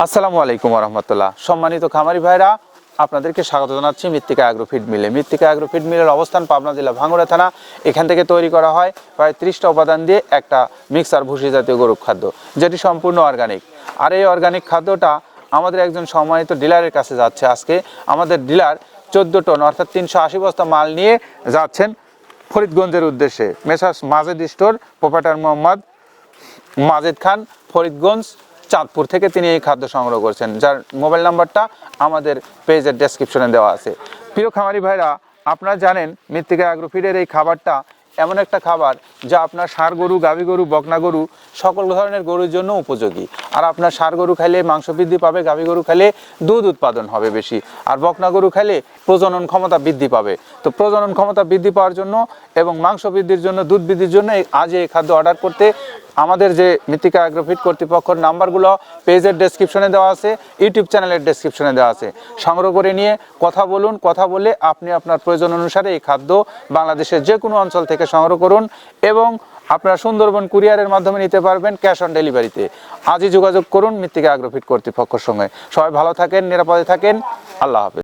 আসসালামু আলাইকুম রহমতুল্লাহ। সম্মানিত খামারি ভাইরা, আপনাদেরকে স্বাগত জানাচ্ছি মৃত্তিকা অ্যাগ্রো ফিড মিলে। মৃত্তিকা অ্যাগ্রো ফিড মিলের অবস্থান পাবনা জেলা ভাঙ্গুড়া থানা। এখান থেকে তৈরি করা হয় প্রায় 30টা উপাদান দিয়ে একটা মিক্সার ভুসি জাতীয় গরুর খাদ্য, যেটি সম্পূর্ণ অর্গানিক। আর এই অর্গানিক খাদ্যটা আমাদের একজন সম্মানিত ডিলারের কাছে যাচ্ছে। আজকে আমাদের ডিলার 14 টন অর্থাৎ 380 বস্তা মাল নিয়ে যাচ্ছেন ফরিদগঞ্জের উদ্দেশ্যে। Messrs Majed store, proprietor Mohammad Majed Khan, Faridganj Chandpur থেকে তিনি এই খাদ্য সংগ্রহ করছেন, যার মোবাইল নাম্বারটা আমাদের পেজের ডেসক্রিপশনে দেওয়া আছে। প্রিয় খামারি ভাইরা, আপনারা জানেন মৃত্তিকা অ্যাগ্রো ফিডের এই খাবারটা এমন একটা খাবার যা আপনার ষাঁড় গরু, গাভী গরু, বকনা গরু সকল ধরনের গরুর জন্য উপযোগী। আর আপনার ষাঁড় গরু খাইলে মাংস বৃদ্ধি পাবে, গাভী গরু খাইলে দুধ উৎপাদন হবে বেশি, আর বকনা গরু খাইলে প্রজনন ক্ষমতা বৃদ্ধি পাবে। তো প্রজনন ক্ষমতা বৃদ্ধি পাওয়ার জন্য এবং মাংস বৃদ্ধির জন্য, দুধ বৃদ্ধির জন্য আজ এই খাদ্য অর্ডার করতে আমাদের যে মৃত্তিকা অ্যাগ্রো ফিড কর্তৃপক্ষের নাম্বারগুলো পেজের ডেসক্রিপশনে দেওয়া আছে, ইউটিউব চ্যানেলের ডেসক্রিপশনে দেওয়া আছে। সংগ্রহ করে নিয়ে কথা বলুন, কথা বলে আপনি আপনার প্রয়োজন অনুসারে এই খাদ্য বাংলাদেশের যে কোনো অঞ্চল থেকে সংগ্রহ করুন এবং আপনারা সুন্দরবন কুরিয়ারের মাধ্যমে নিতে পারবেন ক্যাশ অন ডেলিভারিতে। আজই যোগাযোগ করুন মৃত্তিকা অ্যাগ্রো ফিড কর্তৃপক্ষের সঙ্গে। সবাই ভালো থাকেন, নিরাপদে থাকেন। আল্লাহ হাফেজ।